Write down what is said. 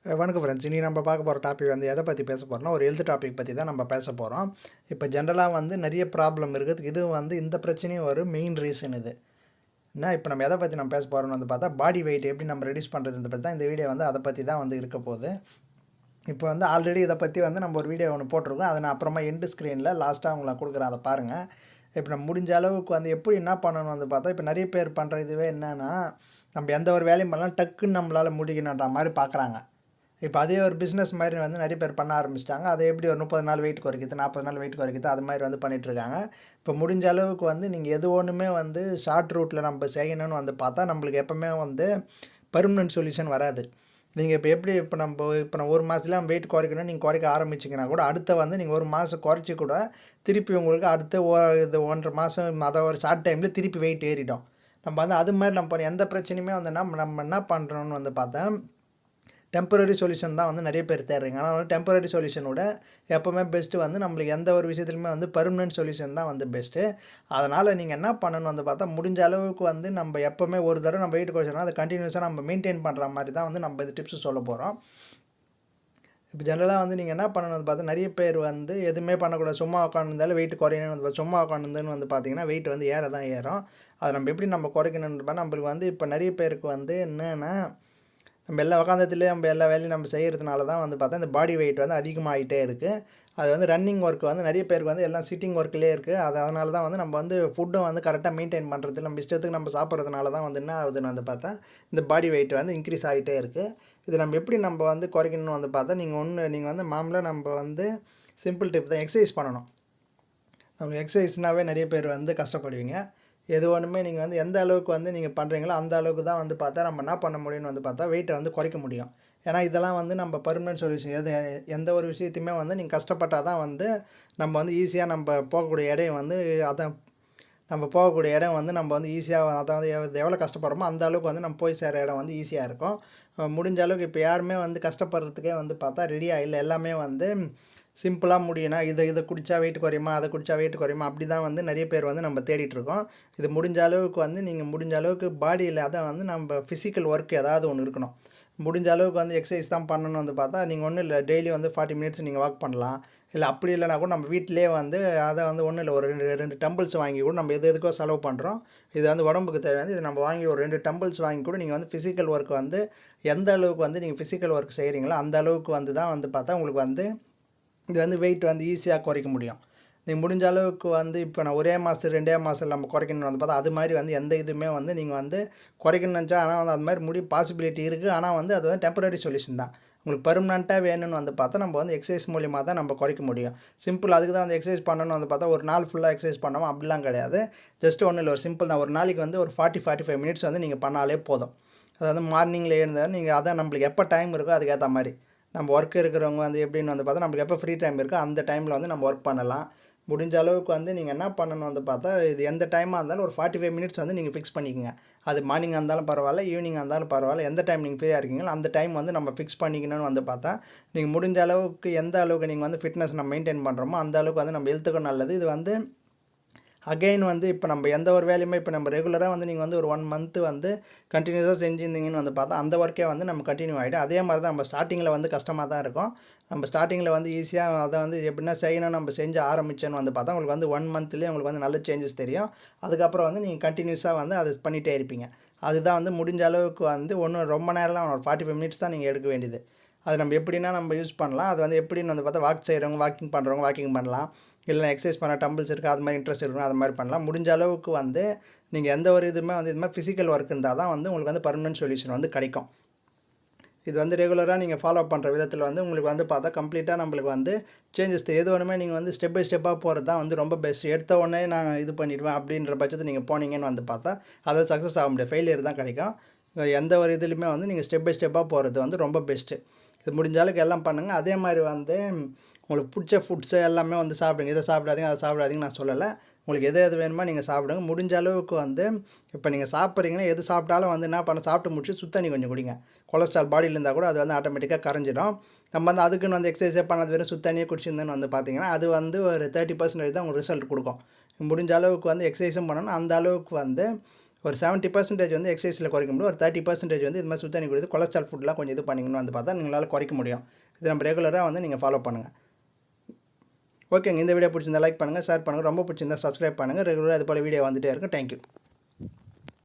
வணக்கம் ஃப்ரெண்ட்ஸ். இனி நம்ம பார்க்க போகிற டாபிக் வந்து எதை பற்றி பேச போகிறோம்னா, ஒரு ஹெல்த் டாபிக் பற்றி தான் நம்ம பேச போகிறோம். இப்போ ஜென்ரலாக வந்து நிறைய ப்ராப்ளம் இருக்குது. இது வந்து இந்த பிரச்சனையும் ஒரு மெயின் ரீசன் இது. இப்போ நம்ம எதை பற்றி நம்ம பேச போகிறோம்னு வந்து பார்த்தா, பாடி வெயிட் எப்படி நம்ம ரெடியூஸ் பண்ணுறதுன்றத பற்றி தான் இந்த வீடியோ வந்து அதை பற்றி தான் வந்து இருக்க போகுது. இப்போ வந்து ஆல்ரெடி இதை பற்றி வந்து நம்ம ஒரு வீடியோ ஒன்று போட்டிருக்கோம். அதை நான் அப்புறமா எண்டு ஸ்க்ரீனில் லாஸ்ட்டாக உங்களுக்கு கொடுக்குறேன், அதை பாருங்கள். இப்போ நம்ம முடிஞ்ச அளவுக்கு வந்து எப்படி என்ன பண்ணணும் வந்து பார்த்தா, இப்போ நிறைய பேர் பண்ணுற இதுவே என்னென்னா, நம்ம எந்த ஒரு வேலையும் பண்ணலாம் டக்குன்னு நம்மளால் முடிக்கணுன்ற மாதிரி பார்க்குறாங்க. இப்போ அதே ஒரு பிஸ்னஸ் மாதிரி வந்து நிறைய பேர் பண்ண ஆரம்பிச்சிட்டாங்க. அதை எப்படி ஒரு 30 நாள் வெயிட் குறைக்குது, 40 நாள் வெயிட் குறைக்குது, அது மாதிரி வந்து பண்ணிகிட்ருக்காங்க. இப்போ முடிஞ்ச அளவுக்கு வந்து நீங்கள் எது ஒன்றுமே வந்து ஷார்ட் ரூட்டில் நம்ம செய்யணும்னு வந்து பார்த்தா நம்மளுக்கு எப்போவுமே வந்து பெர்மனன்ட் சொல்யூஷன் வராது. நீங்கள் இப்போ நான் ஒரு மாதத்துல வெயிட் குறைக்கணும் நீங்கள் குறைக்க ஆரம்பிச்சிங்கன்னா கூட அடுத்த வந்து நீங்கள் ஒரு மாதம் குறைச்சி கூட திருப்பி உங்களுக்கு அடுத்த இது 1.5 மாதம் அதை ஒரு ஷார்ட் டைமில் திருப்பி வெயிட் ஏறிடும். நம்ம வந்து அது மாதிரி நம்ம எந்த பிரச்சனையுமே வந்து நம்ம என்ன பண்ணுறோன்னு வந்து பார்த்தா டெம்பரரி சொல்யூஷன் தான் வந்து நிறைய பேர் தேடுறீங்க. ஆனால் வந்து டெம்பரரி சொல்யூஷனோட எப்போவுமே பெஸ்ட்டு வந்து நம்மளுக்கு எந்த ஒரு விஷயத்துலையுமே வந்து பெர்மனன்ட் சொல்யூஷன் தான் வந்து பெஸ்ட்டு. அதனால் நீங்கள் என்ன பண்ணணும் வந்து பார்த்தா, முடிஞ்ச அளவுக்கு வந்து நம்ம எப்போவுமே ஒரு தடவை நம்ம வெயிட் குறைச்சோம்னா அதை கண்டினியூஸாக நம்ம மெயின்டைன் பண்ணுற மாதிரி தான் வந்து நம்ம இது டிப்ஸ் சொல்ல போகிறோம். இப்போ ஜெனரலாக வந்து நீங்கள் என்ன பண்ணணும் வந்து பார்த்தா, நிறைய பேர் வந்து எதுவுமே பண்ணக்கூடாது, சும்மா உட்காந்துருந்தாலும் வெயிட் குறையணும்னு வந்து சும்மா உட்காந்துருந்துன்னு வந்து பார்த்தீங்கன்னா வெயிட் வந்து ஏற தான் ஏறும். அதை நம்ம எப்படி நம்ம குறைக்கணும்னு நம்மளுக்கு வந்து இப்போ நிறைய பேருக்கு வந்து என்னென்னா, நம்ம எல்லா உட்காந்தத்துலேயே நம்ம எல்லா வேலையும் நம்ம செய்கிறதுனால தான் வந்து பார்த்தா இந்த பாடி வெயிட் வந்து அதிகமாகிட்டே இருக்குது. அது வந்து ரன்னிங் ஒர்க் வந்து நிறைய பேருக்கு வந்து எல்லாம் சிட்டிங் ஒர்க்லேயே இருக்குது. அதனால தான் வந்து நம்ம வந்து ஃபுட்டும் வந்து கரெக்டாக மெயின்டைன் பண்ணுறது, நம்ம இஷ்டத்துக்கு நம்ம சாப்பிட்றதுனால தான் வந்து என்ன ஆகுதுன்னு வந்து பார்த்தா இந்த பாடி வெயிட் வந்து இன்க்ரீஸ் ஆகிட்டே இருக்குது. இது நம்ம எப்படி நம்ம வந்து குறைக்கணும்னு வந்து பார்த்தா, நீங்கள் வந்து மாமூலாக நம்ம வந்து சிம்பிள் டிப் தான், எக்ஸசைஸ் பண்ணணும். நம்ம எக்ஸசைஸ்னாவே நிறைய பேர் வந்து கஷ்டப்படுவீங்க. எது ஒன்றுமே நீங்கள் வந்து எந்த அளவுக்கு வந்து நீங்கள் பண்ணுறீங்களோ அந்த அளவுக்கு தான் வந்து பார்த்தா நம்ம என்ன பண்ண முடியும்னு வந்து பார்த்தா வெயிட்டை வந்து குறைக்க முடியும். ஏன்னா இதெல்லாம் வந்து நம்ம பெர்மனன்ட் சொல்யூஷன். எந்த ஒரு விஷயத்தையுமே வந்து நீங்கள் கஷ்டப்பட்டால் தான் வந்து நம்ம வந்து ஈஸியாக நம்ம போகக்கூடிய இடம் வந்து நம்ம போகக்கூடிய இடம் வந்து நம்ம வந்து ஈஸியாக, அதாவது எவ்வளோ கஷ்டப்படுறோமோ அந்த அளவுக்கு வந்து நம்ம போய் சேர இடம் வந்து ஈஸியாக இருக்கும். முடிஞ்ச அளவுக்கு இப்போ யாருமே வந்து கஷ்டப்படுறதுக்கே வந்து பார்த்தா ரெடியாக இல்லை. எல்லாமே வந்து சிம்பிளாக முடியும்னா இதை குடித்தா வெயிட் குறையுமா, அதை குடித்தா வெயிட் குறையுமா, அப்படி தான் வந்து நிறைய பேர் வந்து நம்ம தேடிட்டுருக்கோம். இது முடிஞ்ச அளவுக்கு வந்து நீங்கள் முடிஞ்ச அளவுக்கு பாடியில் அதை வந்து நம்ம ஃபிசிக்கல் ஒர்க் ஏதாவது ஒன்று இருக்கணும். முடிஞ்ச அளவுக்கு வந்து எக்ஸசைஸ் தான் பண்ணணும்னு வந்து பார்த்தா நீங்கள் ஒன்றும் இல்லை, டெய்லி வந்து 40 மினிட்ஸ் நீங்கள் வாக் பண்ணலாம். இல்லை அப்படி இல்லைனா கூட நம்ம வீட்டிலே வந்து அதை வந்து ஒன்றும் இல்லை, ஒரு ரெண்டு டம்பிள்ஸ் வாங்கி கூட நம்ம எதுக்கோ செலவு பண்ணுறோம். இது வந்து உடம்புக்கு தேவையானது. இது நம்ம வாங்கி ஒரு 2 டம்பிள்ஸ் வாங்கி கூட நீங்கள் வந்து ஃபிசிக்கல் ஒர்க் வந்து எந்த அளவுக்கு வந்து நீங்கள் ஃபிசிக்கல் ஒர்க் செய்கிறீங்களோ அந்த அளவுக்கு வந்து தான் வந்து பார்த்தா உங்களுக்கு வந்து இது வந்து வெயிட் வந்து ஈஸியாக குறைக்க முடியும். நீங்கள் முடிஞ்ச அளவுக்கு வந்து இப்போ நான் ஒரே மாதம் 2 மாதத்தில் நம்ம குறைக்கணும்னு வந்து பார்த்தா அது மாதிரி வந்து எந்த இதுவுமே வந்து நீங்கள் வந்து குறைக்கணும்னு நினச்சா, ஆனால் வந்து அது மாதிரி பாசிபிலிட்டி இருக்குது. ஆனால் வந்து அது வந்து டெம்பரரி சொல்யூஷன் தான். உங்களுக்கு பெர்மனண்ட்டாக வேணும்னு வந்து பார்த்தா நம்ம வந்து எக்ஸசைஸ் மூலியமாக தான் நம்ம குறைக்க முடியும். சிம்பிள் அதுக்கு தான் வந்து எக்ஸசைஸ் பண்ணணும்னு வந்து பார்த்தா ஒரு நாள் ஃபுல்லாக எக்ஸசைஸ் பண்ணாமல் அப்படிலாம் கிடையாது. ஜஸ்ட் ஒன்றும் இல்லை, ஒரு சிம்பிள் தான். ஒரு நாளைக்கு வந்து ஒரு 40-45 மினிட்ஸ் வந்து நீங்கள் பண்ணாலே போதும். அதாவது மார்னிங்கில் எழுந்தால் நீங்கள் அதான் நம்மளுக்கு எப்போ டைம் இருக்கோ அதுக்கேற்ற மாதிரி நம்ம ஒர்க் இருக்கிறவங்க வந்து எப்படின்னு வந்து பார்த்தா நம்மளுக்கு எப்போ ஃப்ரீ டைம் இருக்கோ அந்த டைமில் வந்து நம்ம ஒர்க் பண்ணலாம். முடிஞ்ச அளவுக்கு வந்து நீங்கள் என்ன பண்ணணும் வந்து பார்த்தா, இது எந்த டைமாக இருந்தாலும் ஒரு 45 மினிட்ஸ் வந்து நீங்கள் ஃபிக்ஸ் பண்ணிக்கோங்க. அது மார்னிங்காக இருந்தாலும் பரவாயில்ல, ஈவினிங்காக இருந்தாலும் பரவாயில்ல, எந்த டைம் நீங்கள் ஃப்ரீயாக இருக்கீங்களோ அந்த டைம் வந்து நம்ம ஃபிக்ஸ் பண்ணிக்கணும்னு வந்து பார்த்தா நீங்கள் முடிஞ்ச அளவுக்கு எந்த அளவுக்கு நீங்கள் வந்து ஃபிட்னஸ் நம்ம மெயின்டைன் பண்ணுறோமோ அந்த அளவுக்கு வந்து நம்ம ஹெல்த்துக்கும் நல்லது. இது வந்து அகைன் வந்து இப்போ நம்ம எந்த ஒரு வேலையுமே இப்போ நம்ம ரெகுலராக வந்து நீங்கள் வந்து ஒரு 1 மந்த்து வந்து கண்டினியூஸாக செஞ்சுருந்தீங்கன்னு வந்து பார்த்தா அந்த ஒர்க்கே வந்து நம்ம கண்டினியூ ஆகிடும். அதே மாதிரி தான் நம்ம ஸ்டார்டிங்கில் வந்து கஷ்டமாக தான் இருக்கும். நம்ம ஸ்டார்டிங்கில் வந்து ஈஸியாக அதை வந்து எப்படின்னா செய்யணும் நம்ம செஞ்சு ஆரம்பிச்சோன்னு வந்து பார்த்தா உங்களுக்கு வந்து 1 மந்த்லேயே உங்களுக்கு வந்து நல்ல சேஞ்சஸ் தெரியும். அதுக்கப்புறம் வந்து நீங்கள் கண்டினியூஸாக வந்து அதை பண்ணிகிட்டே இருப்பீங்க. அதுதான் வந்து முடிஞ்ச அளவுக்கு வந்து ஒன்றும் ரொம்ப நேரம்லாம் ஒரு 45 மினிட்ஸ் தான் நீங்கள் எடுக்க வேண்டியது. அது நம்ம எப்படின்னா நம்ம யூஸ் பண்ணலாம். அது வந்து எப்படின்னு வந்து பார்த்தா வாக் செய்கிறவங்க வாக்கிங் பண்ணுறவங்க வாக்கிங் பண்ணலாம். இல்லை எக்ஸசைஸ் பண்ண டம்பிள்ஸ் இருக்குது அது மாதிரி இன்ட்ரெஸ்ட் இருக்கணும், அது மாதிரி பண்ணலாம். முடிஞ்ச அளவுக்கு வந்து நீங்கள் எந்த ஒரு இதுவுமே வந்து இது மாதிரி ஃபிசிக்கல் ஒர்க் இருந்தால் தான் வந்து உங்களுக்கு வந்து பெர்மனன்ட் சொல்யூஷன் வந்து கிடைக்கும். இது வந்து ரெகுலராக நீங்கள் ஃபாலோ பண்ணுற விதத்தில் வந்து உங்களுக்கு வந்து பார்த்தா கம்ப்ளீட்டாக நம்மளுக்கு வந்து சேஞ்சஸ் எது ஒன்றுமே நீங்கள் வந்து ஸ்டெப் பை ஸ்டெப்பாக போகிறது தான் வந்து ரொம்ப பெஸ்ட். எடுத்த உடனே நான் இது பண்ணிடுவேன் அப்படின்ற பட்சத்தை நீங்கள் போனீங்கன்னு வந்து பார்த்தா அதாவது சக்ஸஸ் ஆக முடியாது, ஃபெயிலியர் தான் கிடைக்கும். எந்த ஒரு இதுலையுமே வந்து நீங்கள் ஸ்டெப் பை ஸ்டெப்பாக போகிறது வந்து ரொம்ப பெஸ்ட்டு. இது முடிஞ்ச அளவுக்கு எல்லாம் பண்ணுங்கள். அதே மாதிரி வந்து உங்களுக்கு பிடிச்ச ஃபுட்ஸு எல்லாமே வந்து சாப்பிடுங்க. இதை சாப்பிடாதீங்க அதை சாப்பிடாதீங்கன்னு நான் சொல்லலை. உங்களுக்கு எது வேணுமோ நீங்கள் சாப்பிடுங்க. முடிஞ்ச அளவுக்கு வந்து இப்போ நீங்கள் சாப்பிட்றீங்கன்னா எது சாப்பிட்டாலும் வந்து என்ன பண்ண, சாப்பிட்டு முடிச்சு சுத்தண்ணி கொஞ்சம் குடிங்க. கொலஸ்ட்ரால் பாடியில் இருந்தால் கூட அது வந்து ஆட்டோமேட்டிக்காக கரைஞ்சிடும். நம்ம வந்து அதுக்குன்னு வந்து எக்ஸசைஸே பண்ணாத வெறும் சுத்தண்ணியே குடிச்சிருந்தேன்னு வந்து பார்த்தீங்கன்னா அது வந்து ஒரு 30% தான் உங்களுக்கு ரிசல்ட் கொடுக்கும். முடிஞ்ச அளவுக்கு வந்து எக்ஸசைஸும் பண்ணணும். அந்த அளவுக்கு வந்து ஒரு 70% வந்து எக்ஸசைஸில் குறைக்க முடியும். ஒரு 30% வந்து இது மாதிரி சுடு தண்ணி குடித்து கொலஸ்ட்ரால் ஃபுட்லாம் கொஞ்சம் இது பண்ணிங்கன்னு வந்து பார்த்தா உங்களால் குறைக்க முடியும். இது நம்ம ரெகுலராக வந்து நீங்கள் ஃபாலோ பண்ணுங்கள். ஓகேங்க, இந்த வீடியோ பிடிச்சிருந்தா லைக் பண்ணுங்கள், ஷேர் பண்ணுங்கள். ரொம்ப பிடிச்சிருந்தா சப்ஸ்கிரைப் பண்ணுங்கள். ரெகுலராக இது போல் வீடியோ வந்துகிட்டே இருக்கும். தேங்க்யூ.